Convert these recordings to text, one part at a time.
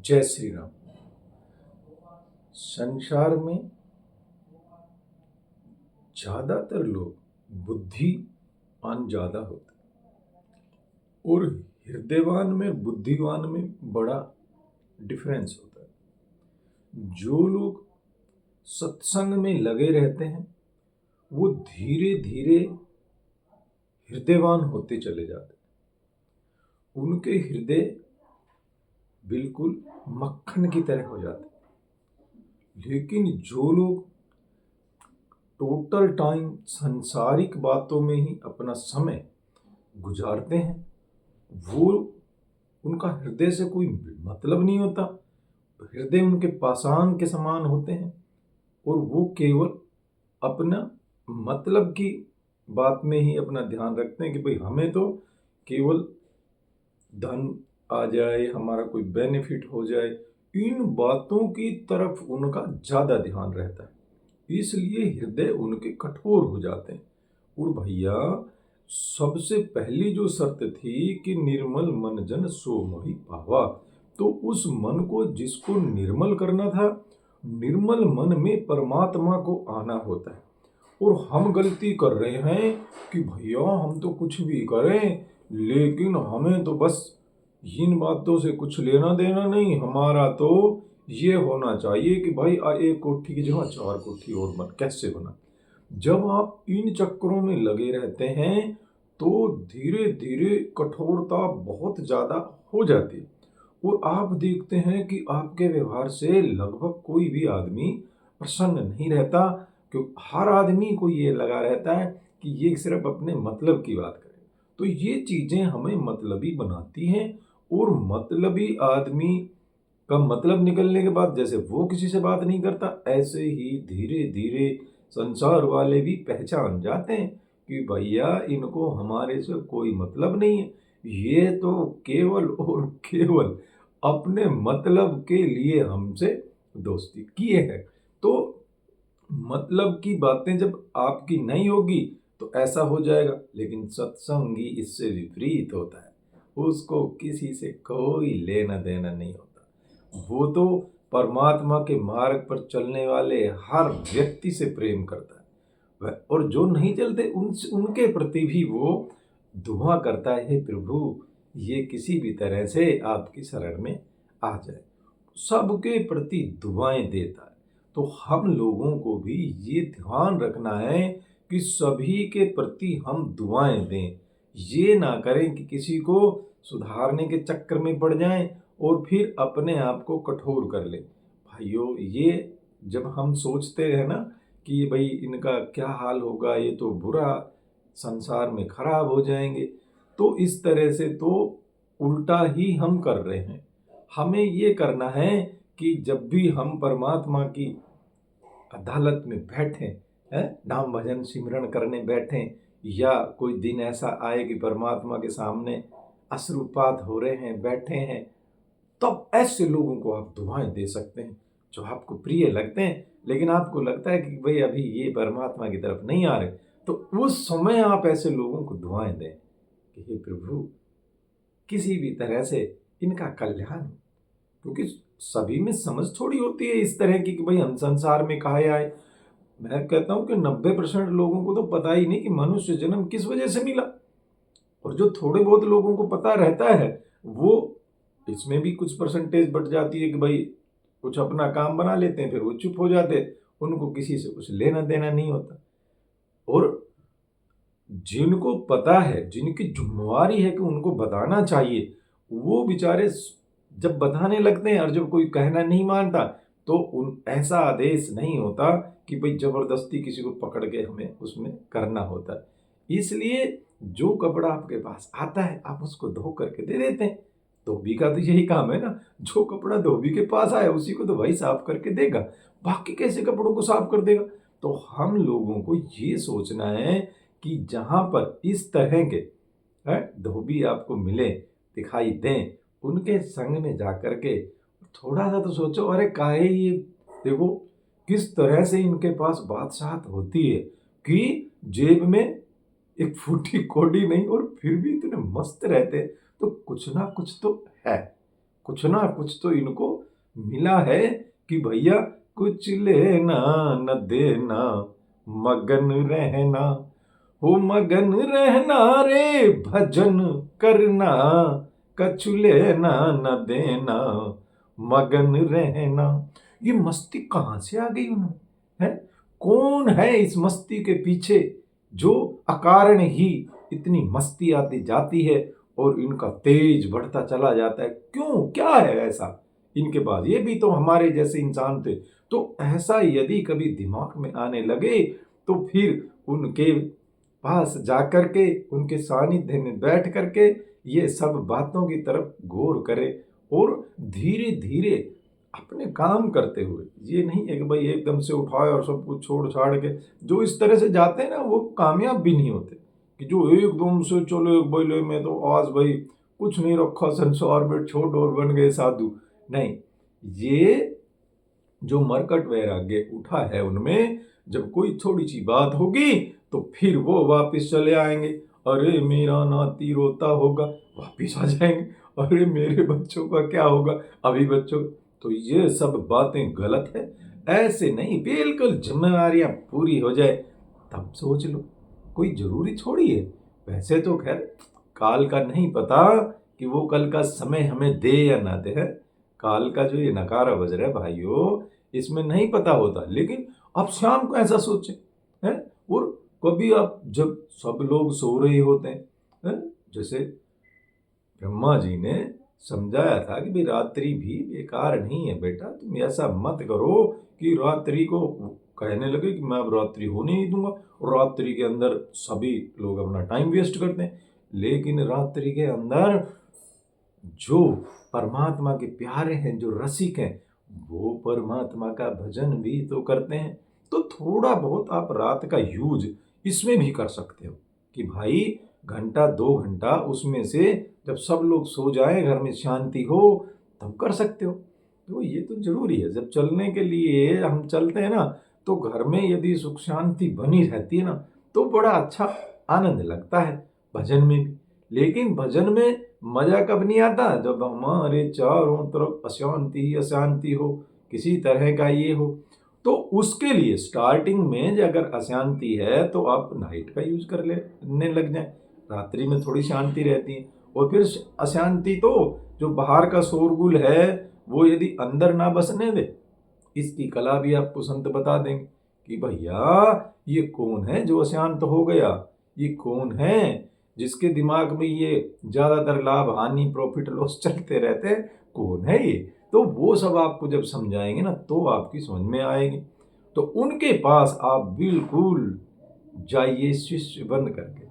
जय श्री राम। संसार में ज्यादातर लोग बुद्धिमान ज्यादा होते हैं और हृदयवान में बुद्धिवान में बड़ा डिफरेंस होता है। जो लोग सत्संग में लगे रहते हैं वो धीरे धीरे हृदयवान होते चले जाते हैं। उनके हृदय बिल्कुल मक्खन की तरह हो जाते हैं। लेकिन जो लोग टोटल टाइम सांसारिक बातों में ही अपना समय गुजारते हैं वो उनका हृदय से कोई मतलब नहीं होता। हृदय उनके पाषाण के समान होते हैं और वो केवल अपना मतलब की बात में ही अपना ध्यान रखते हैं कि भाई हमें तो केवल धन आ जाए, हमारा कोई बेनिफिट हो जाए, इन बातों की तरफ उनका ज्यादा ध्यान रहता है। इसलिए हृदय उनके कठोर हो जाते हैं। और भैया सबसे पहली जो शर्त थी कि निर्मल मन जन सो मोहि पावा, तो उस मन को जिसको निर्मल करना था, निर्मल मन में परमात्मा को आना होता है। और हम गलती कर रहे हैं कि भैया हम तो कुछ भी करें लेकिन हमें तो बस इन बातों से कुछ लेना देना नहीं, हमारा तो ये होना चाहिए कि भाई एक कोठी की जगह 4 कोठी और कैसे बना। जब आप इन चक्करों में लगे रहते हैं तो धीरे धीरे कठोरता बहुत ज्यादा हो जाती है। और आप देखते हैं कि आपके व्यवहार से लगभग कोई भी आदमी प्रसन्न नहीं रहता, क्योंकि हर आदमी को ये लगा रहता है कि ये सिर्फ अपने मतलब की बात करे। तो ये चीजें हमें मतलबी बनाती हैं और मतलबी आदमी का मतलब निकलने के बाद जैसे वो किसी से बात नहीं करता, ऐसे ही धीरे धीरे संसार वाले भी पहचान जाते हैं कि भैया इनको हमारे से कोई मतलब नहीं है, ये तो केवल और केवल अपने मतलब के लिए हमसे दोस्ती किए हैं। तो मतलब की बातें जब आपकी नहीं होगी तो ऐसा हो जाएगा। लेकिन सत्संगी इससे विपरीत होता है, उसको किसी से कोई लेना देना नहीं होता। वो तो परमात्मा के मार्ग पर चलने वाले हर व्यक्ति से प्रेम करता है और जो नहीं चलते उनके प्रति भी वो दुआ करता है, हे प्रभु ये किसी भी तरह से आपकी शरण में आ जाए। सबके प्रति दुआएं देता है। तो हम लोगों को भी ये ध्यान रखना है कि सभी के प्रति हम दुआएं दें। ये ना करें कि किसी को सुधारने के चक्कर में पड़ जाएं और फिर अपने आप को कठोर कर लें। भाइयों ये जब हम सोचते हैं ना कि भाई इनका क्या हाल होगा, ये तो बुरा संसार में खराब हो जाएंगे, तो इस तरह से तो उल्टा ही हम कर रहे हैं। हमें ये करना है कि जब भी हम परमात्मा की अदालत में बैठे हैं, नाम भजन सिमरन करने बैठे, या कोई दिन ऐसा आए कि परमात्मा के सामने अश्रुपात हो रहे हैं, बैठे हैं, तब ऐसे लोगों को आप दुआएं दे सकते हैं जो आपको प्रिय लगते हैं। लेकिन आपको लगता है कि भाई अभी ये परमात्मा की तरफ नहीं आ रहे, तो उस समय आप ऐसे लोगों को दुआएं दें कि हे प्रभु किसी भी तरह से इनका कल्याण हो। क्योंकि सभी में समझ थोड़ी होती है इस तरह की कि भाई हम संसार में काहे आए। मैं कहता हूं कि 90% लोगों को तो पता ही नहीं कि मनुष्य जन्म किस वजह से मिला। और जो थोड़े बहुत लोगों को पता रहता है वो इसमें भी कुछ परसेंटेज बढ़ जाती है कि भाई कुछ अपना काम बना लेते हैं, फिर वो चुप हो जाते हैं, उनको किसी से कुछ लेना देना नहीं होता। और जिनको पता है, जिनकी जिम्मेवारी है कि उनको बताना चाहिए, वो बेचारे जब बताने लगते हैं और जब कोई कहना नहीं मानता तो ऐसा आदेश नहीं होता कि भाई जबरदस्ती किसी को पकड़ के हमें उसमें करना होता है। इसलिए जो कपड़ा आपके पास आता है आप उसको धो करके दे देते हैं। धोबी का तो यही काम है ना, जो कपड़ा धोबी के पास आए उसी को तो भाई साफ करके देगा, बाकी कैसे कपड़ों को साफ कर देगा। तो हम लोगों को ये सोचना है कि जहां पर इस तरह के धोबी आपको मिले, दिखाई दें, उनके संग में जाकर के थोड़ा सा तो सोचो, अरे काहे ये देखो किस तरह से इनके पास बादशाहत होती है कि जेब में एक फूटी कौड़ी नहीं और फिर भी इतने मस्त रहते हैं। तो कुछ ना कुछ तो है। कुछ ना कुछ तो इनको मिला है कि भैया कुछ लेना न देना, मगन रहना, हो मगन रहना रे भजन करना, कछु लेना न देना, मगन रहना। ये मस्ती कहाँ से आ गई उनमें? है कौन है इस मस्ती के पीछे जो अकारण ही इतनी मस्ती आती जाती है और इनका तेज बढ़ता चला जाता है? क्यों, क्या है ऐसा इनके पास? ये भी तो हमारे जैसे इंसान थे। तो ऐसा यदि कभी दिमाग में आने लगे तो फिर उनके पास जाकर के, उनके सानिध्य में बैठ करके ये सब बातों की तरफ गौर करे और धीरे धीरे अपने काम करते हुए, ये नहीं है कि भाई एकदम से उठाए और सब कुछ छोड़ छाड़ के, जो इस तरह से जाते हैं ना वो कामयाब भी नहीं होते। कि जो एकदम से चलो एक बोले में तो आज भाई कुछ नहीं रखा संसार में, छोड़ और बन गए साधु। नहीं, ये जो मरकट वैराग्य उठा है उनमें, जब कोई थोड़ी सी बात होगी तो फिर वो वापस चले आएंगे। अरे मेरा नाती रोता होगा, वापिस आ जाएंगे। अरे मेरे बच्चों का क्या होगा, अभी बच्चों। तो ये सब बातें गलत है। ऐसे नहीं, बिल्कुल जिम्मेवारियां पूरी हो जाए तब सोच लो, कोई जरूरी थोड़ी है। वैसे तो खैर काल का नहीं पता कि वो कल का समय हमें दे या ना दे। है काल का जो ये नकारा बज रहा है भाइयों, इसमें नहीं पता होता। लेकिन आप शाम को ऐसा सोचें, है और कभी आप जब सब लोग सो रहे होते हैं, जैसे ब्रह्मा जी ने समझाया था कि भाई रात्रि भी बेकार नहीं है बेटा, तुम ऐसा मत करो कि रात्रि को कहने लगे कि मैं अब रात्रि होने नहीं दूंगा, और रात्रि के अंदर सभी लोग अपना टाइम वेस्ट करते हैं। लेकिन रात्रि के अंदर जो परमात्मा के प्यारे हैं, जो रसिक हैं, वो परमात्मा का भजन भी तो करते हैं। तो थोड़ा बहुत आप रात का यूज इसमें भी कर सकते हो कि भाई घंटा 2 घंटा उसमें से जब सब लोग सो जाए, घर में शांति हो, तब कर सकते हो। तो ये तो जरूरी है। जब चलने के लिए हम चलते हैं ना, तो घर में यदि सुख शांति बनी रहती है ना, तो बड़ा अच्छा आनंद लगता है भजन में भी। लेकिन भजन में मजा कब नहीं आता? जब हमारे चारों तरफ अशांति ही अशांति हो, किसी तरह का ये हो। तो उसके लिए स्टार्टिंग में अगर अशांति है तो आप नाइट का यूज कर लेने लग जाए, रात्रि में थोड़ी शांति रहती है। और फिर अशांति तो जो बाहर का शोरगुल है वो यदि अंदर ना बसने दे, इसकी कला भी आपको संत बता देंगे कि भैया ये कौन है जो अशांत हो गया, ये कौन है जिसके दिमाग में ये ज्यादातर लाभ हानि प्रॉफिट लॉस चलते रहते हैं, कौन है ये? तो वो सब आपको जब समझाएंगे ना तो आपकी समझ में आएगी। तो उनके पास आप बिल्कुल जाइए शिष्य बन करके।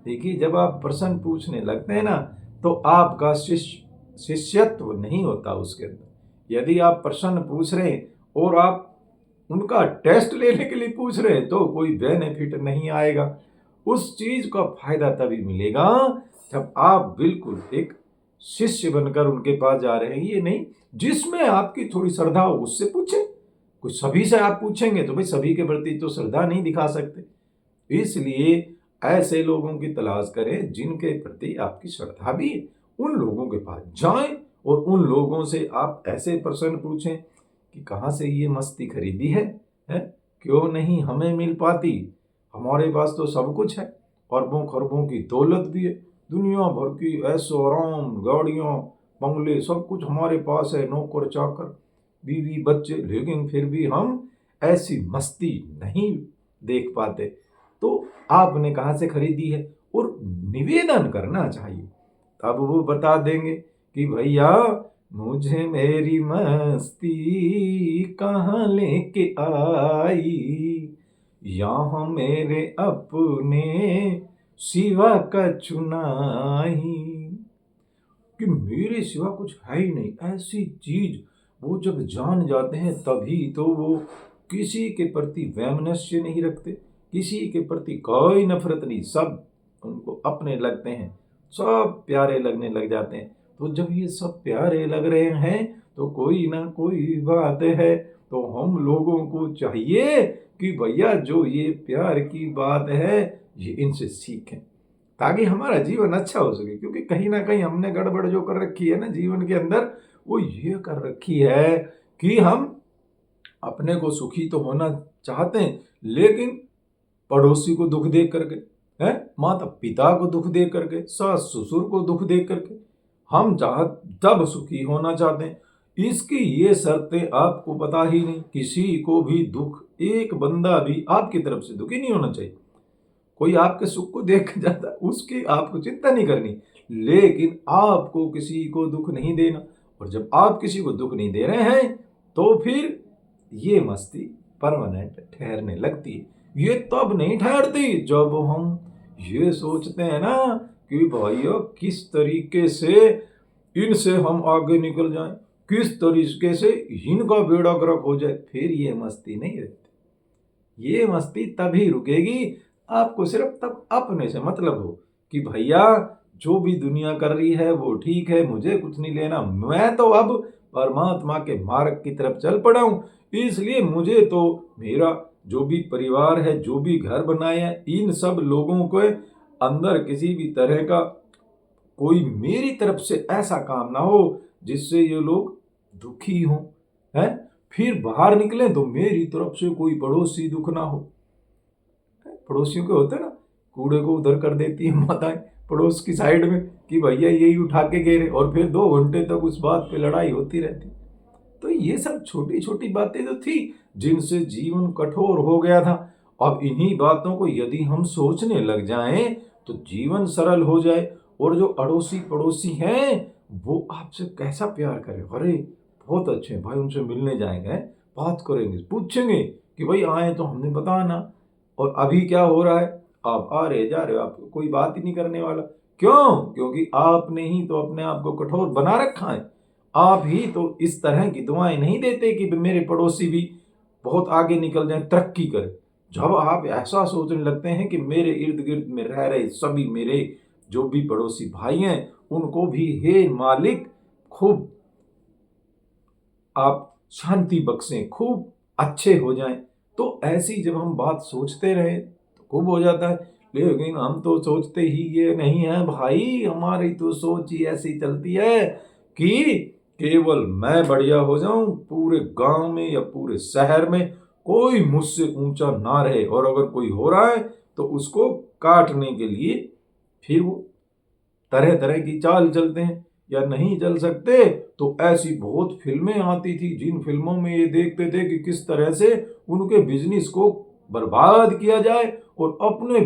देखिए, जब आप प्रश्न पूछने लगते हैं ना तो आपका शिष्यत्व नहीं होता उसके अंदर। यदि आप प्रश्न पूछ रहे हैं और आप उनका टेस्ट लेने के लिए पूछ रहे हैं तो कोई बेनिफिट नहीं आएगा। उस चीज का फायदा तभी मिलेगा जब आप बिल्कुल एक शिष्य बनकर उनके पास जा रहे हैं। ये नहीं जिसमें आपकी थोड़ी श्रद्धा हो उससे पूछें। कुछ सभी से आप पूछेंगे तो भाई सभी के प्रति तो श्रद्धा नहीं दिखा सकते। इसलिए ऐसे लोगों की तलाश करें जिनके प्रति आपकी श्रद्धा भी है, उन लोगों के पास जाएं और उन लोगों से आप ऐसे प्रश्न पूछें कि कहाँ से ये मस्ती खरीदी है? क्यों नहीं हमें मिल पाती? हमारे पास तो सब कुछ है, अरबों खरबों की दौलत भी है, दुनिया भर की ऐशो आराम, गाड़ियाँ, बंगले, सब कुछ हमारे पास है, नौकर चाकर, बीवी बच्चे, लेकिन फिर भी हम ऐसी मस्ती नहीं देख पाते। तो आपने कहाँ से खरीदी है? और निवेदन करना चाहिए, तब वो बता देंगे कि भैया मुझे मेरी मस्ती कहाँ लेके आई, यहाँ मेरे अपने सिवा कछु नाही, कि मेरे सिवा कुछ है ही नहीं। ऐसी चीज वो जब जान जाते हैं तभी तो वो किसी के प्रति वैमनस्य नहीं रखते, किसी के प्रति कोई नफरत नहीं, सब उनको अपने लगते हैं, सब प्यारे लगने लग जाते हैं। तो जब ये सब प्यारे लग रहे हैं तो कोई ना कोई बात है। तो हम लोगों को चाहिए कि भैया जो ये प्यार की बात है ये इनसे सीखें, ताकि हमारा जीवन अच्छा हो सके। क्योंकि कहीं ना कहीं हमने गड़बड़ जो कर रखी है ना जीवन के अंदर, वो ये कर रखी है कि हम अपने को सुखी तो होना चाहते हैं, लेकिन पड़ोसी को दुख देख करके, है माता पिता को दुख देख करके, सास ससुर को दुख देख करके हम तब सुखी होना चाहते हैं। इसकी ये शर्तें आपको पता ही नहीं। किसी को भी दुख, एक बंदा भी आपकी तरफ से दुखी नहीं होना चाहिए। कोई आपके सुख को देख के जाता है, उसकी आपको चिंता नहीं करनी, लेकिन आपको किसी को दुख नहीं देना। और जब आप किसी को दुख नहीं दे रहे हैं तो फिर ये मस्ती परमानेंट ठहरने लगती है। ये तब नहीं ठहरती जब हम ये सोचते हैं ना कि भाइयों किस तरीके से इनसे हम आगे निकल जाएं, किस तरीके से इनका बेड़ा गर्क हो जाए। फिर ये मस्ती नहीं रहती। ये मस्ती तभी रुकेगी आपको सिर्फ तब अपने से मतलब हो कि भैया जो भी दुनिया कर रही है वो ठीक है, मुझे कुछ नहीं लेना, मैं तो अब परमात्मा के मार्ग की तरफ चल पड़ा हूं। इसलिए मुझे तो मेरा जो भी परिवार है, जो भी घर बनाए हैं, इन सब लोगों के अंदर किसी भी तरह का कोई मेरी तरफ से ऐसा काम ना हो जिससे ये लोग दुखी हों, है। फिर बाहर निकले तो मेरी तरफ से कोई पड़ोसी दुख ना हो। पड़ोसियों के होते ना, कूड़े को उधर कर देती है माताएं पड़ोस की साइड में कि भैया यही उठा के गए रहे, और फिर 2 घंटे तक उस बात पे लड़ाई होती रहती। तो ये सब छोटी छोटी बातें तो थी जिनसे जीवन कठोर हो गया था। अब इन्हीं बातों को यदि हम सोचने लग जाएं तो जीवन सरल हो जाए। और जो अड़ोसी पड़ोसी हैं वो आपसे कैसा प्यार करें, अरे बहुत अच्छे हैं भाई, उनसे मिलने जाएंगे, बात करेंगे, पूछेंगे कि भाई आए तो हमने बताना, और अभी क्या हो रहा है, आप आ रहे जा रहे हो, आपको कोई बात ही नहीं करने वाला। क्यों? क्योंकि आपने ही तो अपने आप को कठोर बना रखा है। आप ही तो इस तरह की दुआएं नहीं देते कि मेरे पड़ोसी भी बहुत आगे निकल जाएं, तरक्की करें। जब आप ऐसा सोचने लगते हैं कि मेरे इर्द गिर्द में रह रहे सभी मेरे जो भी पड़ोसी भाई हैं उनको भी हे मालिक खूब आप शांति बख्शें, खूब अच्छे हो जाएं, तो ऐसी जब हम बात सोचते रहे तो खूब हो जाता है। लेकिन हम तो सोचते ही ये नहीं है भाई, हमारी तो सोच ही ऐसी चलती है कि केवल मैं बढ़िया हो जाऊं, पूरे गांव में या पूरे शहर में कोई मुझसे ऊंचा ना रहे, और अगर कोई हो रहा है तो उसको काटने के लिए फिर वो तरह तरह की चाल चलते हैं। या नहीं चल सकते तो ऐसी बहुत फिल्में आती थी जिन फिल्मों में ये देखते थे कि किस तरह से उनके बिजनेस को बर्बाद किया जाए और अपने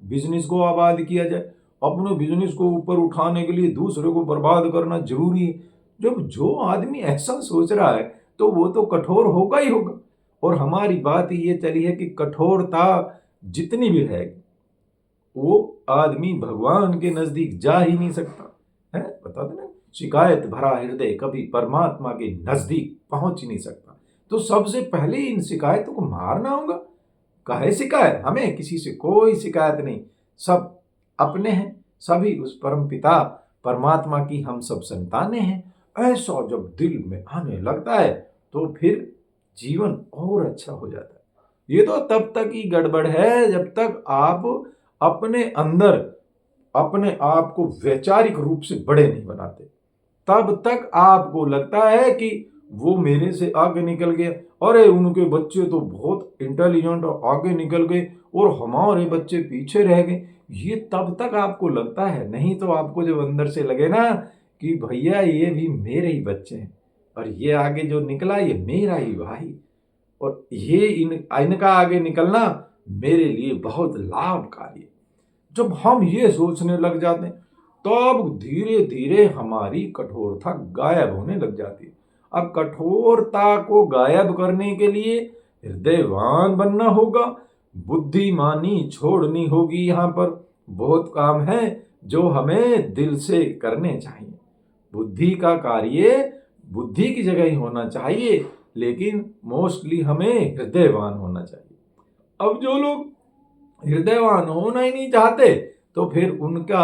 बिजनेस को आबाद किया जाए। अपने बिजनेस को ऊपर उठाने के लिए दूसरे को बर्बाद करना जरूरी है। जब जो आदमी ऐसा सोच रहा है तो वो तो कठोर होगा ही होगा। और हमारी बात ये चली है कि कठोरता जितनी भी रहेगी वो आदमी भगवान के नजदीक जा ही नहीं सकता है। बता देना, शिकायत भरा हृदय कभी परमात्मा के नजदीक पहुंच ही नहीं सकता। तो सबसे पहले इन शिकायतों को मारना होगा। काहे शिकायत, हमें किसी से कोई शिकायत नहीं, सब अपने हैं, सभी उस परम पिता परमात्मा की हम सब संतानें हैं। ऐसा जब दिल में आने लगता है तो फिर जीवन और अच्छा हो जाता है। ये तो तब तक ही गड़बड़ है जब तक आप अपने अंदर अपने आप को वैचारिक रूप से बड़े नहीं बनाते। तब तक आपको लगता है कि वो मेरे से आगे निकल गए, अरे उनके बच्चे तो बहुत इंटेलिजेंट और आगे निकल गए और हमारे बच्चे पीछे रह गए। ये तब तक आपको लगता है, नहीं तो आपको जब अंदर से लगे ना कि भैया ये भी मेरे ही बच्चे हैं और ये आगे जो निकला ये मेरा ही भाई, और ये इनका आगे निकलना मेरे लिए बहुत लाभकारी है। जब हम ये सोचने लग जाते हैं तब धीरे धीरे हमारी कठोरता गायब होने लग जाती है। अब कठोरता को गायब करने के लिए हृदयवान बनना होगा, बुद्धिमानी छोड़नी होगी। यहाँ पर बहुत काम है जो हमें दिल से करने चाहिए। बुद्धि का कार्य बुद्धि की जगह ही होना चाहिए, लेकिन मोस्टली हमें हृदयवान होना चाहिए। अब जो लोग हृदयवान होना ही नहीं चाहते तो फिर उनका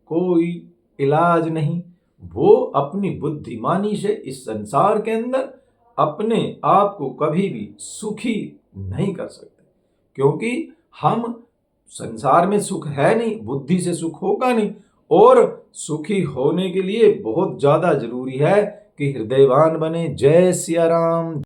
कोई इलाज नहीं। वो अपनी बुद्धिमानी से इस संसार के अंदर अपने आप को कभी भी सुखी नहीं कर सकते, क्योंकि हम संसार में सुख है नहीं, बुद्धि से सुख होगा नहीं। और सुखी होने के लिए बहुत ज्यादा जरूरी है कि हृदयवान बने। जय सिया राम।